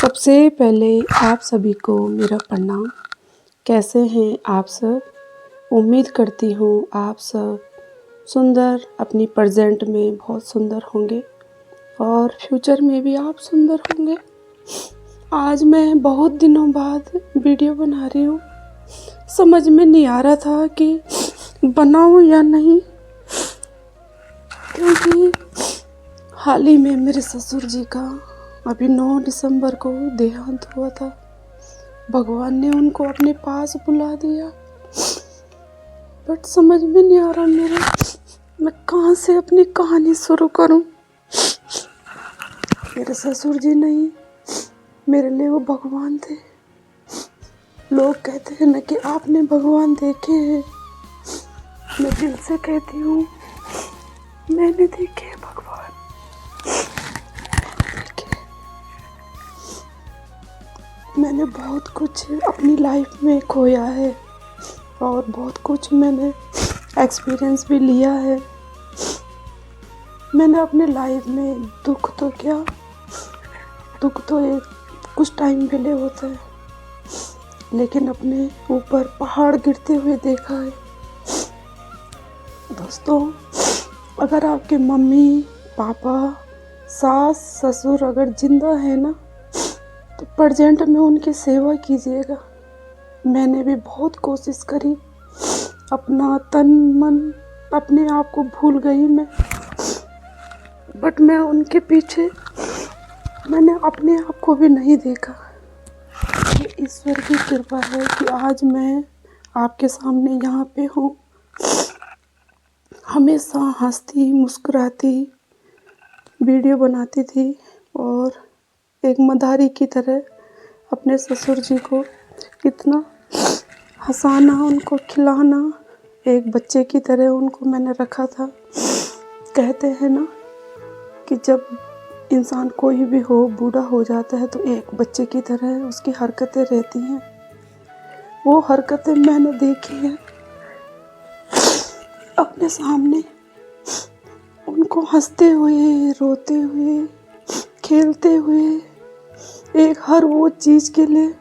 सबसे पहले आप सभी को मेरा प्रणाम। कैसे हैं आप सब? उम्मीद करती हूँ आप सब सुंदर अपनी प्रेजेंट में बहुत सुंदर होंगे और फ्यूचर में भी आप सुंदर होंगे। आज मैं बहुत दिनों बाद वीडियो बना रही हूँ। समझ में नहीं आ रहा था कि बनाऊँ या नहीं, क्योंकि हाल ही में मेरे ससुर जी का अभी 9 दिसंबर को देहांत हुआ था। भगवान ने उनको अपने पास बुला दिया, बट समझ में नहीं आ रहा मैं कहाँ से अपनी कहानी शुरू करूं। मेरे ससुर जी नहीं, मेरे लिए वो भगवान थे। लोग कहते हैं ना कि आपने भगवान देखे हैं। मैं दिल से कहती हूँ, मैंने देखे हैं भगवान। मैंने बहुत कुछ अपनी लाइफ में खोया है और बहुत कुछ मैंने एक्सपीरियंस भी लिया है। मैंने अपने लाइफ में दुख तो क्या, दुख तो एक कुछ टाइम के लिए होता है, लेकिन अपने ऊपर पहाड़ गिरते हुए देखा है। दोस्तों, अगर आपके मम्मी पापा सास ससुर अगर जिंदा है ना, तो प्रेजेंट में उनकी सेवा कीजिएगा। मैंने भी बहुत कोशिश करी, अपना तन मन अपने आप को भूल गई मैं, बट मैं उनके पीछे मैंने अपने आप को भी नहीं देखा। ये ईश्वर की कृपा है कि आज मैं आपके सामने यहाँ पे हूँ। हमेशा हंसती मुस्कुराती वीडियो बनाती थी और एक मदारी की तरह अपने ससुर जी को कितना हंसाना, उनको खिलाना, एक बच्चे की तरह उनको मैंने रखा था। कहते हैं ना कि जब इंसान कोई भी हो बूढ़ा हो जाता है तो एक बच्चे की तरह उसकी हरकतें रहती हैं। वो हरकतें मैंने देखी हैं अपने सामने, उनको हंसते हुए, रोते हुए, खेलते हुए, एक हर वो चीज़ के लिए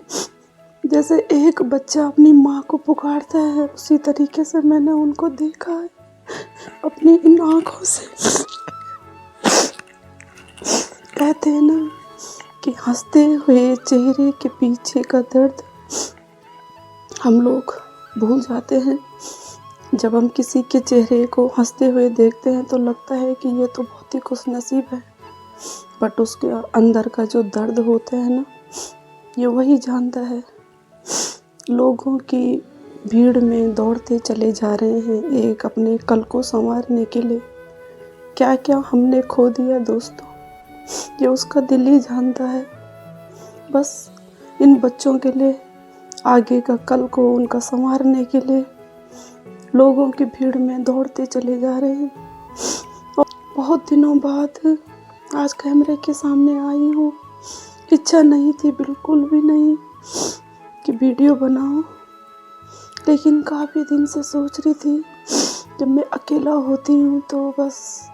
जैसे एक बच्चा अपनी माँ को पुकारता है, उसी तरीके से मैंने उनको देखा है अपनी इन आँखों से। कहते हैं ना कि हंसते हुए चेहरे के पीछे का दर्द हम लोग भूल जाते हैं। जब हम किसी के चेहरे को हंसते हुए देखते हैं तो लगता है कि ये तो बहुत ही खुशनसीब है, बट उसके अंदर का जो दर्द होता है ना, ये वही जानता है। लोगों की भीड़ में दौड़ते चले जा रहे हैं एक अपने कल को संवारने के लिए। क्या क्या हमने खो दिया दोस्तों, ये उसका दिल ही जानता है। बस इन बच्चों के लिए, आगे का कल को उनका संवारने के लिए लोगों की भीड़ में दौड़ते चले जा रहे हैं। और बहुत दिनों बाद आज कैमरे के सामने आई हूँ। इच्छा नहीं थी, बिल्कुल भी नहीं कि वीडियो बनाऊं, लेकिन काफ़ी दिन से सोच रही थी। जब मैं अकेला होती हूँ तो बस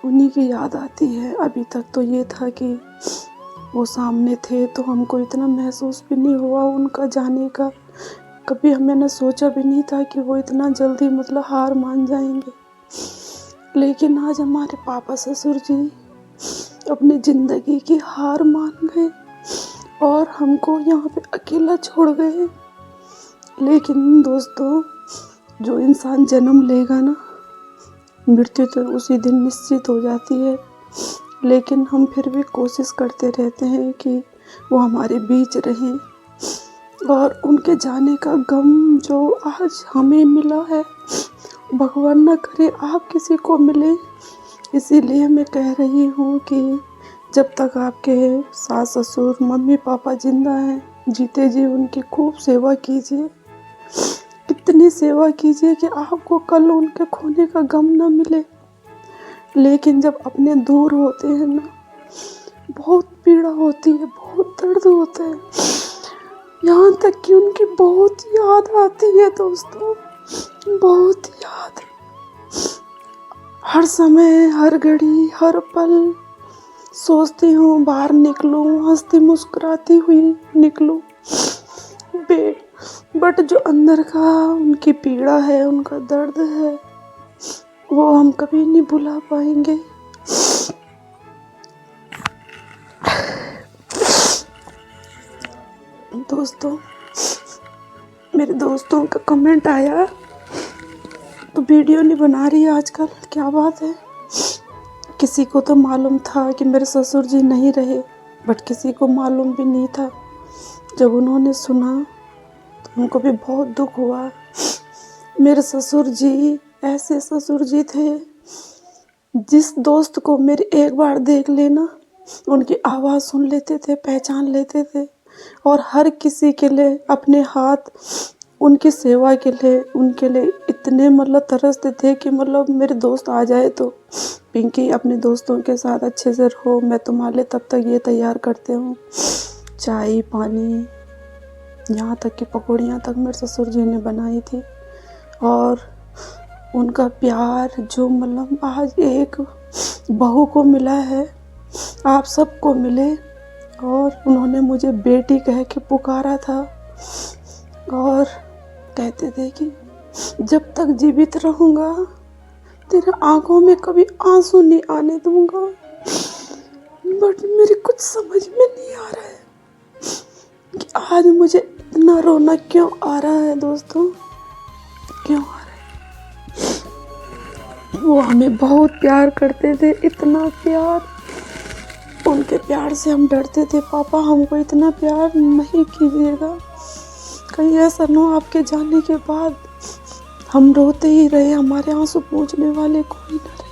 उन्हीं की याद आती है। अभी तक तो ये था कि वो सामने थे तो हमको इतना महसूस भी नहीं हुआ उनका जाने का। कभी मैंने सोचा भी नहीं था कि वो इतना जल्दी मतलब हार मान जाएंगे। लेकिन आज हमारे पापा ससुर जी अपनी ज़िंदगी की हार मान गए और हमको यहाँ पे अकेला छोड़ गए। लेकिन दोस्तों, जो इंसान जन्म लेगा ना, मृत्यु तो उसी दिन निश्चित हो जाती है। लेकिन हम फिर भी कोशिश करते रहते हैं कि वो हमारे बीच रहें, और उनके जाने का गम जो आज हमें मिला है, भगवान ना करे आप किसी को मिले। इसीलिए मैं कह रही हूँ कि जब तक आपके सास ससुर मम्मी पापा जिंदा हैं, जीते जी उनकी खूब सेवा कीजिए। इतनी सेवा कीजिए कि आपको कल उनके खोने का गम ना मिले। लेकिन जब अपने दूर होते हैं ना, बहुत पीड़ा होती है, बहुत दर्द होता है, यहाँ तक कि उनकी बहुत याद आती है दोस्तों, बहुत याद। हर समय, हर घड़ी, हर पल सोचती हूँ बाहर निकलूँ, हंसती मुस्कुराती हुई निकलूँ, बट जो अंदर का उनकी पीड़ा है, उनका दर्द है, वो हम कभी नहीं भुला पाएंगे। दोस्तों, मेरे दोस्तों का कमेंट आया तो वीडियो नहीं बना रही आजकल, क्या बात है। किसी को तो मालूम था कि मेरे ससुर जी नहीं रहे, बट किसी को मालूम भी नहीं था। जब उन्होंने सुना तो उनको भी बहुत दुख हुआ। मेरे ससुर जी ऐसे ससुर जी थे, जिस दोस्त को मेरे एक बार देख लेना उनकी आवाज़ सुन लेते थे, पहचान लेते थे, और हर किसी के लिए अपने हाथ उनकी सेवा के लिए, उनके लिए इतने तरसते थे कि मेरे दोस्त आ जाए तो, पिंकी अपने दोस्तों के साथ अच्छे से रहो, मैं तुम्हारे लिए तब तक ये तैयार करते हूँ, चाय पानी, यहाँ तक कि पकौड़ियाँ तक मेरे ससुर जी ने बनाई थी। और उनका प्यार जो आज एक बहू को मिला है, आप सबको मिले। और उन्होंने मुझे बेटी कह के पुकारा था और कहते थे कि जब तक जीवित रहूँगा तेरे आंखों में कभी आंसू नहीं आने दूंगा। बट मेरे कुछ समझ में नहीं आ रहा है कि आज मुझे इतना रोना क्यों आ रहा है। दोस्तों, क्यों आ रहा है? वो हमें बहुत प्यार करते थे, इतना प्यार, उनके प्यार से हम डरते थे। पापा हमको इतना प्यार नहीं कीजिएगा, कहीं ऐसा ना हो आपके जाने के बाद हम रोते ही रहे, हमारे आंसू पोंछने वाले कोई ना रहे।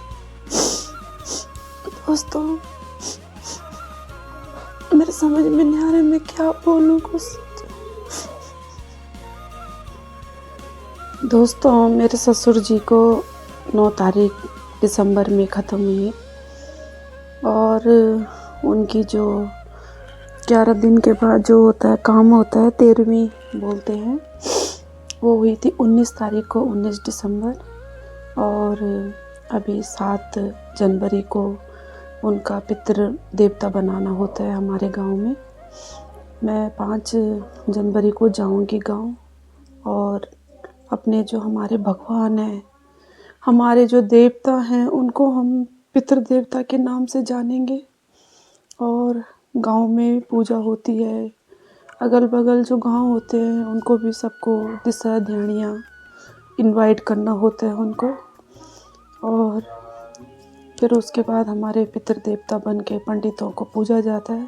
दोस्तों, मेरे समझ में नहीं आ रहा मैं क्या बोलूं कुछ। दोस्तों, मेरे ससुर जी को 9 तारीख दिसंबर में ख़त्म हुई और उनकी जो 11 दिन के बाद जो होता है काम होता है, 13वीं बोलते हैं, वो हुई थी 19 तारीख को, 19 दिसंबर। और अभी 7 जनवरी को उनका पितृ देवता बनाना होता है हमारे गांव में। मैं 5 जनवरी को जाऊंगी गांव और अपने जो हमारे भगवान हैं, हमारे जो देवता हैं, उनको हम पितृ देवता के नाम से जानेंगे। और गांव में पूजा होती है, अगल बगल जो गांव होते हैं उनको भी सबको दिशा ध्यानियाँ इनवाइट करना होता है उनको। और फिर उसके बाद हमारे पितृ देवता बन के पंडितों को पूजा जाता है।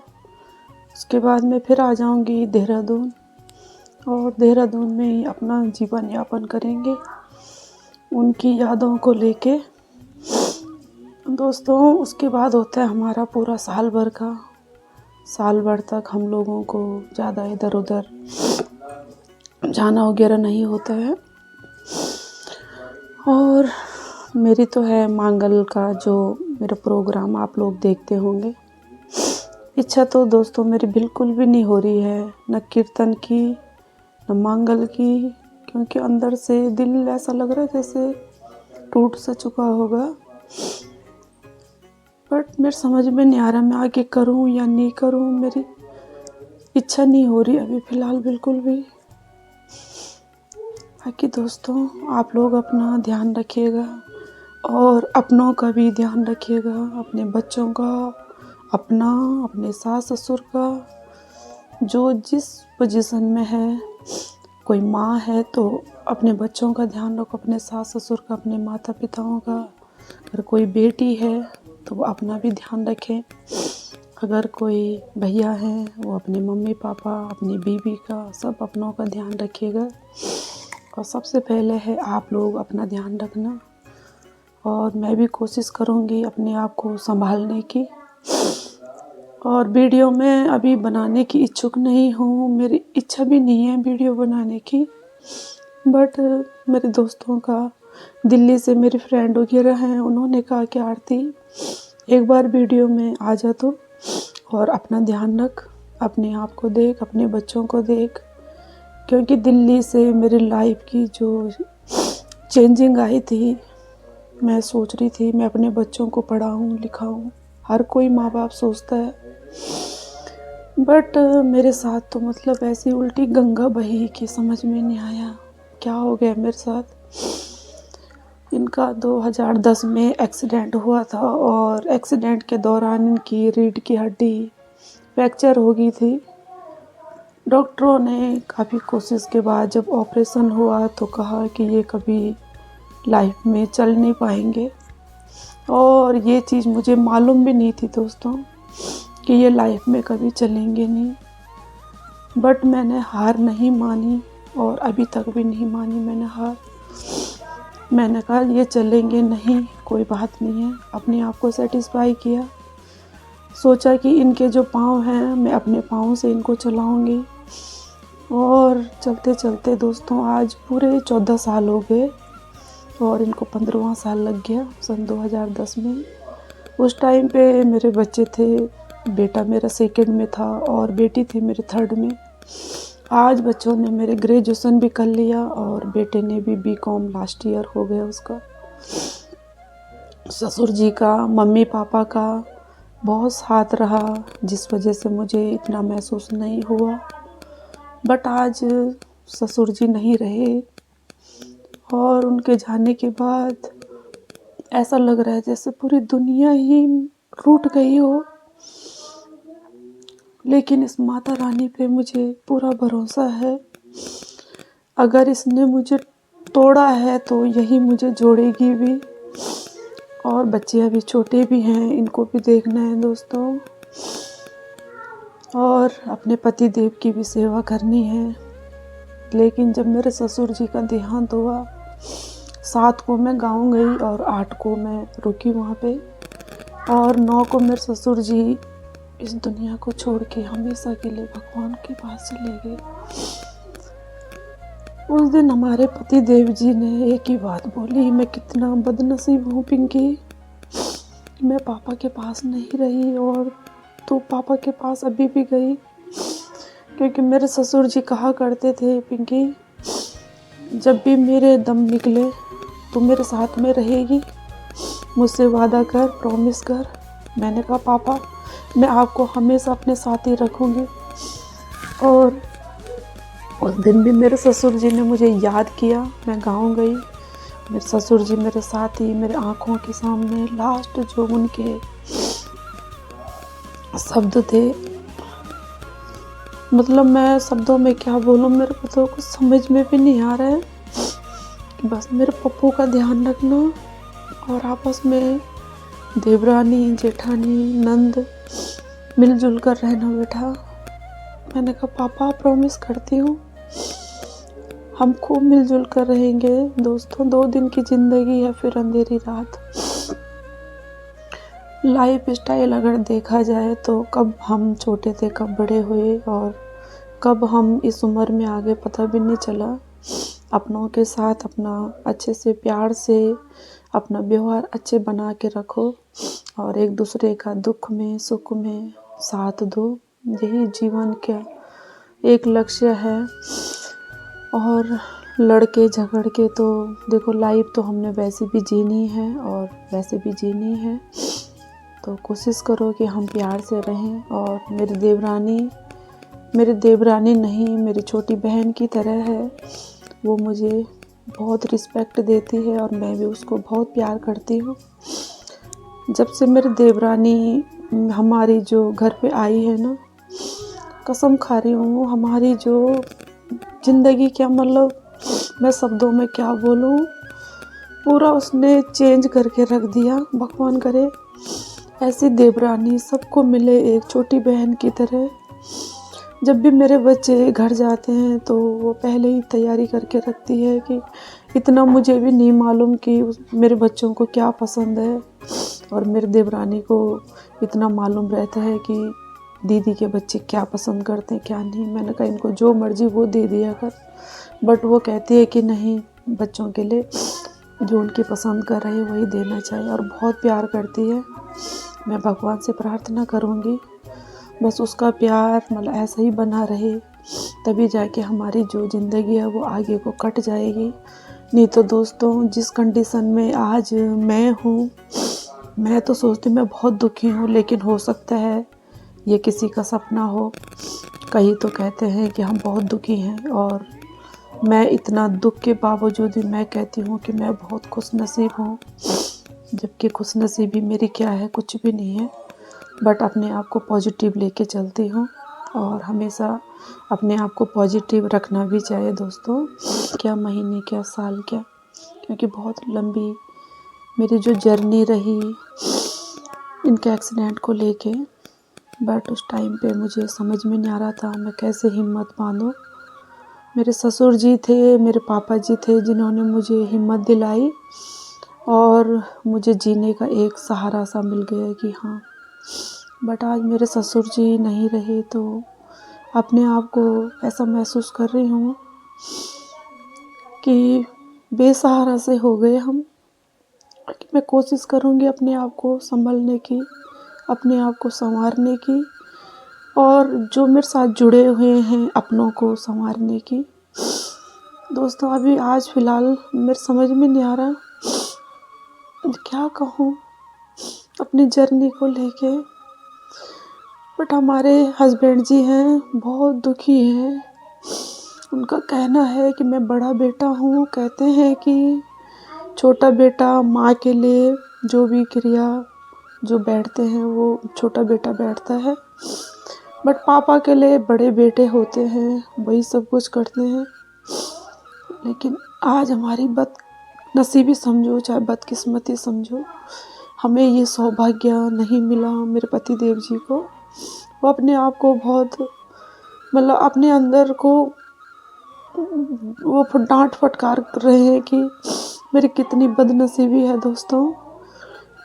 उसके बाद मैं फिर आ जाऊंगी देहरादून, और देहरादून में ही अपना जीवन यापन करेंगे उनकी यादों को लेके। दोस्तों, उसके बाद होता है हमारा पूरा साल भर तक हम लोगों को ज़्यादा इधर उधर जाना वगैरह नहीं होता है। और मेरी तो है मांगल का जो मेरा प्रोग्राम आप लोग देखते होंगे। इच्छा तो दोस्तों मेरी बिल्कुल भी नहीं हो रही है, न कीर्तन की न मांगल की, क्योंकि अंदर से दिल ऐसा लग रहा है जैसे टूट सा चुका होगा। बट मेरे समझ में नहीं आ रहा मैं आगे करूं या नहीं करूं, मेरी इच्छा नहीं हो रही अभी फ़िलहाल बिल्कुल भी। बाकी दोस्तों, आप लोग अपना ध्यान रखिएगा और अपनों का भी ध्यान रखिएगा, अपने बच्चों का, अपने सास ससुर का, जो जिस पोजीशन में है। कोई माँ है तो अपने बच्चों का ध्यान रखो, अपने सास ससुर का, अपने माता पिताओं का। अगर कोई बेटी है तो वो अपना भी ध्यान रखें। अगर कोई भैया हैं वो अपने मम्मी पापा, अपनी बीवी का, सब अपनों का ध्यान रखिएगा। और सबसे पहले है आप लोग अपना ध्यान रखना, और मैं भी कोशिश करूँगी अपने आप को संभालने की। और वीडियो में अभी बनाने की इच्छुक नहीं हूँ, मेरी इच्छा भी नहीं है वीडियो बनाने की। बट मेरे दोस्तों का, दिल्ली से मेरी फ्रेंड वगैरह हैं, उन्होंने कहा कि आरती एक बार वीडियो में आ जा तो, और अपना ध्यान रख, अपने आप को देख, अपने बच्चों को देख। क्योंकि दिल्ली से मेरी लाइफ की जो चेंजिंग आई थी, मैं सोच रही थी मैं अपने बच्चों को पढ़ाऊँ लिखाऊँ, हर कोई माँ बाप सोचता है। बट मेरे साथ तो मतलब ऐसी उल्टी गंगा बही कि समझ में नहीं आया क्या हो गया मेरे साथ। इनका 2010 में एक्सीडेंट हुआ था और एक्सीडेंट के दौरान इनकी रीढ़ की हड्डी फ्रैक्चर हो गई थी। डॉक्टरों ने काफ़ी कोशिश के बाद जब ऑपरेशन हुआ तो कहा कि ये कभी लाइफ में चल नहीं पाएंगे, और ये चीज़ मुझे मालूम भी नहीं थी दोस्तों कि ये लाइफ में कभी चलेंगे नहीं। बट मैंने हार नहीं मानी और अभी तक भी नहीं मानी मैंने हार। मैंने कहा ये चलेंगे नहीं, कोई बात नहीं है, अपने आप को सेटिस्फाई किया। सोचा कि इनके जो पाँव हैं मैं अपने पाँव से इनको चलाऊंगी, और चलते चलते दोस्तों आज पूरे 14 साल हो गए और इनको 15वां साल लग गया सन 2010 में। उस टाइम पे मेरे बच्चे थे, बेटा मेरा सेकंड में था और बेटी थी मेरे थर्ड में। आज बच्चों ने मेरे ग्रेजुएशन भी कर लिया और बेटे ने भी बीकॉम लास्ट ईयर हो गया उसका। ससुर जी का, मम्मी पापा का बहुत साथ रहा, जिस वजह से मुझे इतना महसूस नहीं हुआ। बट आज ससुर जी नहीं रहे और उनके जाने के बाद ऐसा लग रहा है जैसे पूरी दुनिया ही टूट गई हो। लेकिन इस माता रानी पे मुझे पूरा भरोसा है, अगर इसने मुझे तोड़ा है तो यही मुझे जोड़ेगी भी। और बच्चे अभी छोटे भी हैं, इनको भी देखना है दोस्तों, और अपने पति देव की भी सेवा करनी है। लेकिन जब मेरे ससुर जी का देहांत हुआ, 7 को मैं गाँव गई और 8 को मैं रुकी वहाँ पे, और 9 को मेरे ससुर जी इस दुनिया को छोड़ के हमेशा के लिए भगवान के पास चले गए। उस दिन हमारे पति देव जी ने एक ही बात बोली, मैं कितना बदनसीब हूँ पिंकी, मैं पापा के पास नहीं रही और तू पापा के पास अभी भी गई। क्योंकि मेरे ससुर जी कहा करते थे, पिंकी जब भी मेरे दम निकले तो मेरे साथ में रहेगी, मुझसे वादा कर, प्रॉमिस कर। मैंने कहा पापा मैं आपको हमेशा अपने साथ ही रखूँगी। और उस दिन भी मेरे ससुर जी ने मुझे याद किया, मैं गाँव गई, मेरे ससुर जी मेरे साथ ही मेरे आँखों के सामने लास्ट जो उनके शब्द थे, मतलब मैं शब्दों में क्या बोलूँ, मेरे को तो कुछ समझ में भी नहीं आ रहा है कि बस मेरे पप्पू का ध्यान रखना और आपस में देवरानी जेठानी नंद मिलजुल कर रहना बेटा। मैंने कहा पापा प्रॉमिस करती हूँ हम खूब मिलजुल कर रहेंगे दोस्तों। 2 दिन की ज़िंदगी है, फिर अंधेरी रात। लाइफ स्टाइल अगर देखा जाए तो कब हम छोटे थे कब बड़े हुए और कब हम इस उम्र में आगे पता भी नहीं चला। अपनों के साथ अपना अच्छे से प्यार से अपना व्यवहार अच्छे बना के रखो और एक दूसरे का दुख में सुख में साथ दो, यही जीवन का एक लक्ष्य है। और लड़के झगड़ के तो देखो लाइफ तो हमने वैसे भी जीनी है और वैसे भी जीनी है, तो कोशिश करो कि हम प्यार से रहें। और मेरी देवरानी नहीं, मेरी छोटी बहन की तरह है, वो मुझे बहुत रिस्पेक्ट देती है और मैं भी उसको बहुत प्यार करती हूँ। जब से मेरी देवरानी हमारी जो घर पे आई है ना, कसम खा रही हूँ, हमारी जो ज़िंदगी क्या मतलब मैं शब्दों में क्या बोलूँ, पूरा उसने चेंज करके रख दिया। भगवान करे ऐसी देवरानी सबको मिले एक छोटी बहन की तरह। जब भी मेरे बच्चे घर जाते हैं तो वो पहले ही तैयारी करके रखती है कि इतना मुझे भी नहीं मालूम कि मेरे बच्चों को क्या पसंद है, और मेरे देवरानी को इतना मालूम रहता है कि दीदी के बच्चे क्या पसंद करते हैं क्या नहीं। मैंने कहा इनको जो मर्जी वो दे दिया कर, बट वो कहती है कि नहीं, बच्चों के लिए जो उनकी पसंद कर रहे वही देना चाहिए, और बहुत प्यार करती है। मैं भगवान से प्रार्थना करूँगी बस उसका प्यार मतलब ऐसा ही बना रहे, तभी जाके हमारी जो ज़िंदगी है वो आगे को कट जाएगी। नहीं तो दोस्तों जिस कंडीशन में आज मैं हूँ मैं तो सोचती मैं बहुत दुखी हूँ, लेकिन हो सकता है ये किसी का सपना हो। कई तो कहते हैं कि हम बहुत दुखी हैं, और मैं इतना दुख के बावजूद भी मैं कहती हूँ कि मैं बहुत खुशनसीब हूँ, जबकि खुशनसीबी मेरी क्या है, कुछ भी नहीं है। बट अपने आप को पॉजिटिव लेके चलती हूँ, और हमेशा अपने आप को पॉजिटिव रखना भी चाहिए दोस्तों। क्या महीने, क्या साल, क्या, क्योंकि बहुत लंबी मेरी जो जर्नी रही इनके एक्सीडेंट को लेके। बट उस टाइम पे मुझे समझ में नहीं आ रहा था मैं कैसे हिम्मत बांधूं। मेरे ससुर जी थे, मेरे पापा जी थे, जिन्होंने मुझे हिम्मत दिलाई और मुझे जीने का एक सहारा सा मिल गया कि हाँ। बट आज मेरे ससुर जी नहीं रहे तो अपने आप को ऐसा महसूस कर रही हूँ कि बेसहारा से हो गए हम। कि मैं कोशिश करूँगी अपने आप को संभलने की, अपने आप को संवारने की, और जो मेरे साथ जुड़े हुए हैं अपनों को संवारने की। दोस्तों अभी आज फ़िलहाल मेरे समझ में नहीं आ रहा क्या कहूँ अपनी जर्नी को लेके। बट हमारे हस्बैंड जी हैं बहुत दुखी हैं। उनका कहना है कि मैं बड़ा बेटा हूँ, कहते हैं कि छोटा बेटा माँ के लिए जो भी क्रिया जो बैठते हैं वो छोटा बेटा बैठता है, बट पापा के लिए बड़े बेटे होते हैं, वही सब कुछ करते हैं। लेकिन आज हमारी बदनसीबी समझो चाहे बदकिस्मती समझो, हमें ये सौभाग्य नहीं मिला मेरे पति देव जी को। वो अपने आप को बहुत मतलब अपने अंदर को वो डांट फटकार कर रहे हैं कि मेरी कितनी बदनसीबी है दोस्तों।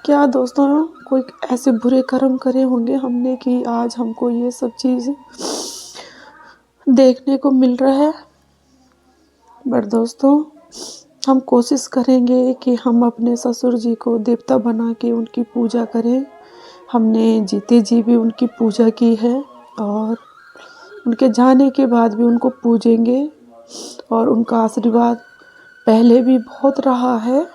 क्या दोस्तों कोई ऐसे बुरे कर्म करे होंगे हमने कि आज हमको ये सब चीज़ देखने को मिल रहा है। बट दोस्तों हम कोशिश करेंगे कि हम अपने ससुर जी को देवता बना के उनकी पूजा करें। हमने जीते जी भी उनकी पूजा की है, और उनके जाने के बाद भी उनको पूजेंगे, और उनका आशीर्वाद पहले भी बहुत रहा है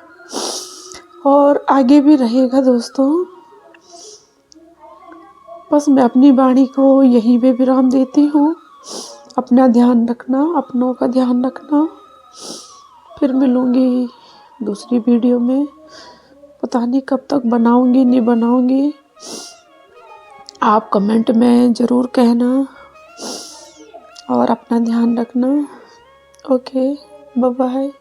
और आगे भी रहेगा दोस्तों। बस मैं अपनी वाणी को यहीं पे विराम देती हूँ। अपना ध्यान रखना, अपनों का ध्यान रखना। फिर मिलूँगी दूसरी वीडियो में, पता नहीं कब तक बनाऊँगी नहीं बनाऊँगी, आप कमेंट में ज़रूर कहना, और अपना ध्यान रखना। Okay, bye bye.